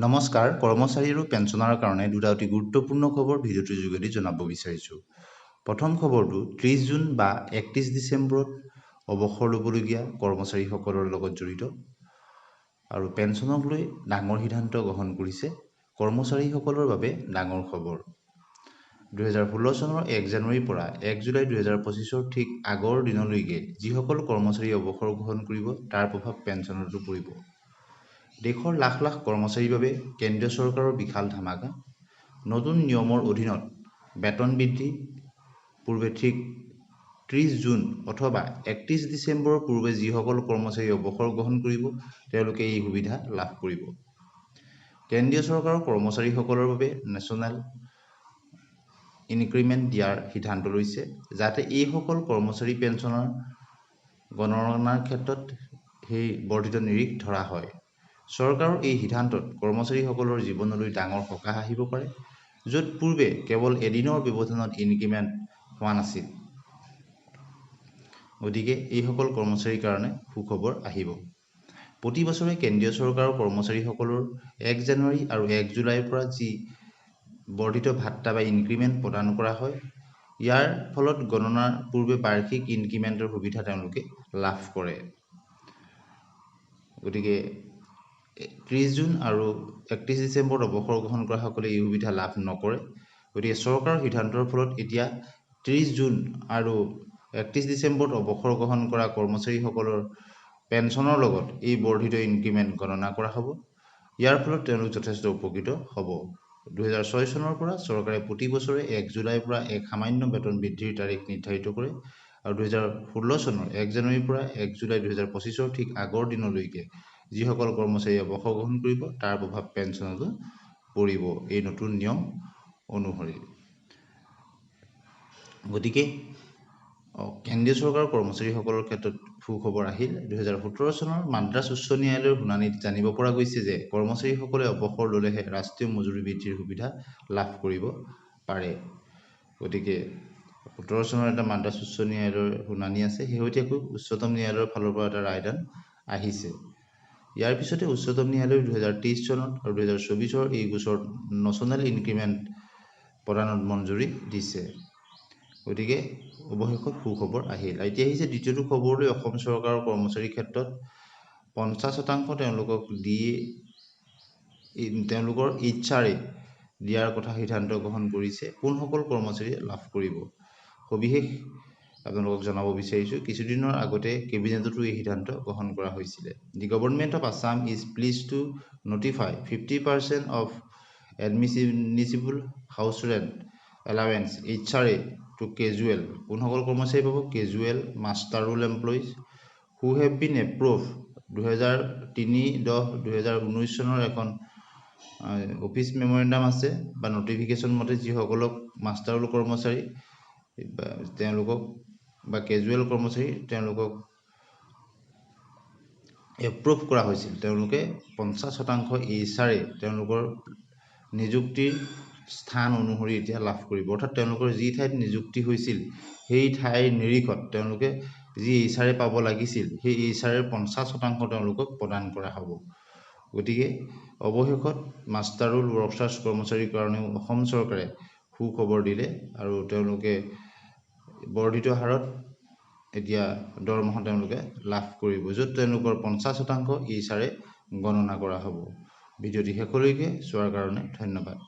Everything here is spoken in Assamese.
নমস্কাৰ কৰ্মচাৰী আৰু পেঞ্চনাৰৰ কাৰণে দুটা অতি গুৰুত্বপূৰ্ণ খবৰ ভিডিঅ'টোৰ যোগেদি জনাব বিচাৰিছোঁ। প্ৰথম খবৰটো 30 জুন বা 31 ডিচেম্বৰত অৱসৰ ল'বলগীয়া কৰ্মচাৰীসকলৰ লগত জড়িত আৰু পেঞ্চনক লৈ ডাঙৰ সিদ্ধান্ত গ্ৰহণ কৰিছে কৰ্মচাৰীসকলৰ বাবে ডাঙৰ খবৰ। 2016 চনৰ 1 জানুৱাৰীৰ পৰা 1 জুলাই 2025 ঠিক আগৰ দিনলৈকে যিসকল কৰ্মচাৰী অৱসৰ গ্ৰহণ কৰিব তাৰ প্ৰভাৱ পেঞ্চনতো পৰিব। দেশৰ লাখ লাখ কৰ্মচাৰীৰ বাবে কেন্দ্ৰীয় চৰকাৰৰ বিশাল ধামাকা। নতুন নিয়মৰ অধীনত বেতন বৃদ্ধি পূৰ্বে ঠিক 30 জুন অথবা 31 ডিচেম্বৰৰ পূৰ্বে যিসকল কৰ্মচাৰী অৱসৰ গ্ৰহণ কৰিব তেওঁলোকে এই সুবিধা লাভ কৰিব। কেন্দ্ৰীয় চৰকাৰৰ কৰ্মচাৰীসকলৰ বাবে নেশ্যনেল ইনক্ৰিমেণ্ট দিয়াৰ সিদ্ধান্ত লৈছে যাতে এইসকল কৰ্মচাৰী পেঞ্চনৰ গণনাৰ ক্ষেত্ৰত সেই বৰ্ধিত নিৰিখ ধৰা হয়। চৰকাৰৰ এই সিদ্ধান্তত কৰ্মচাৰীসকলৰ জীৱনলৈ ডাঙৰ সকাহ আহিব পাৰে, য'ত পূৰ্বে কেৱল এদিনৰ ব্যৱধানত ইনক্ৰিমেণ্ট হোৱা নাছিল। গতিকে এইসকল কৰ্মচাৰীৰ কাৰণে সুখবৰ আহিব। প্ৰতি বছৰে কেন্দ্ৰীয় চৰকাৰৰ কৰ্মচাৰীসকলৰ 1 জানুৱাৰী আৰু 1 জুলাইৰ পৰা যি বৰ্ধিত ভাত্তা বা ইনক্ৰিমেণ্ট প্ৰদান কৰা হয়, ইয়াৰ ফলত গণনাৰ পূৰ্বে বাৰ্ষিক ইনক্ৰিমেণ্টৰ সুবিধা তেওঁলোকে লাভ কৰে। গতিকে 30 জুন আৰু 31 ডিচেম্বৰত অৱসৰ গ্ৰহণ কৰাসকলে এই সুবিধা লাভ নকৰে। গতিকে চৰকাৰৰ সিদ্ধান্তৰ ফলত এতিয়া 30 জুন আৰু 31 ডিচেম্বৰত অৱসৰ গ্ৰহণ কৰা কৰ্মচাৰীসকলৰ পেঞ্চনৰ লগত এই বৰ্ধিত ইনক্ৰিমেণ্ট গণনা কৰা হ'ব। ইয়াৰ ফলত তেওঁলোক যথেষ্ট উপকৃত হ'ব। 2006 চনৰ পৰা চৰকাৰে প্ৰতি বছৰে 1 জুলাইৰ পৰা এক সামান্য বেতন বৃদ্ধিৰ তাৰিখ নিৰ্ধাৰিত কৰে আৰু 2016 চনৰ 1 জানুৱাৰীৰ পৰা 1 জুলাই 2025 ঠিক আগৰ দিনলৈকে যিসকল কৰ্মচাৰী অৱসৰ গ্ৰহণ কৰিব তাৰ প্ৰভাৱ পেঞ্চনতো পৰিব এই নতুন নিয়ম অনুসৰি। গতিকে কেন্দ্ৰীয় চৰকাৰৰ কৰ্মচাৰীসকলৰ ক্ষেত্ৰত সুখবৰ আহিল। 2017 চনৰ মাদ্ৰাজ উচ্চ ন্যায়ালয়ৰ শুনানিত জানিব পৰা গৈছে যে কৰ্মচাৰীসকলে অৱসৰ ল'লেহে ৰাষ্ট্ৰীয় মজুৰি বৃদ্ধিৰ সুবিধা লাভ কৰিব পাৰে। গতিকে 17 চনৰ এটা মাদ্ৰাজ উচ্চ ন্যায়ালয়ৰ শুনানি আছে, শেহতীয়াকৈ উচ্চতম ন্যায়ালয়ৰ ফালৰ পৰা এটা ৰায়দান আহিছে। ইয়াৰ পিছতে উচ্চতম ন্যায়ালয়ে 2023 চনত আৰু 2024 এই গোচৰত নেশ্যনেল ইনক্ৰিমেণ্ট প্ৰদানত মঞ্জুৰি দিছে। গতিকে অৱশেষত সুখবৰ আহিল। এতিয়া আহিছে দ্বিতীয়টো খবৰলৈ। অসম চৰকাৰৰ কৰ্মচাৰীৰ ক্ষেত্ৰত 50% তেওঁলোকক তেওঁলোকৰ ইচ্ছাৰে দিয়াৰ কথা সিদ্ধান্ত গ্ৰহণ কৰিছে। কোনসকল কৰ্মচাৰীয়ে লাভ কৰিব সবিশেষ আপোনালোকক জনাব বিচাৰিছোঁ। কিছুদিনৰ আগতে কেবিনেটতো এই সিদ্ধান্ত গ্ৰহণ কৰা হৈছিলে। The government of Assam is pleased to notify 50% of admissible house rent allowance HRA to casual. কোনসকল কৰ্মচাৰী পাব? Casual master roll employees who have been approve 2003-10-2019 চনৰ এখন অফিচ মেমৰেণ্ডাম আছে বা নটিফিকেশ্যন মতে যিসকলক মাষ্টাৰ ৰোল কৰ্মচাৰী তেওঁলোকক বা কেজুৱেল কৰ্মচাৰী তেওঁলোকক এপ্ৰুভ কৰা হৈছিল, তেওঁলোকে 50% HRA তেওঁলোকৰ নিযুক্তিৰ স্থান অনুসৰি এতিয়া লাভ কৰিব। অৰ্থাৎ তেওঁলোকৰ যি ঠাইত নিযুক্তি হৈছিল সেই ঠাইৰ নিৰিখত তেওঁলোকে যি HRA পাব লাগিছিল সেই HRAৰ 50% তেওঁলোকক প্ৰদান কৰা হ'ব। গতিকে অৱশেষত মাষ্টাৰ ৰোল ৱৰ্কৰ্ছ কৰ্মচাৰীৰ কাৰণেও অসম চৰকাৰে সুখবৰ দিলে আৰু তেওঁলোকে বৰ্ধিত হাৰত এতিয়া দৰমহা তেওঁলোকে লাভ কৰিব, য'ত তেওঁলোকৰ 50% HRA গণনা কৰা হ'ব। ভিডিঅ'টি শেষলৈকে চোৱাৰ কাৰণে ধন্যবাদ।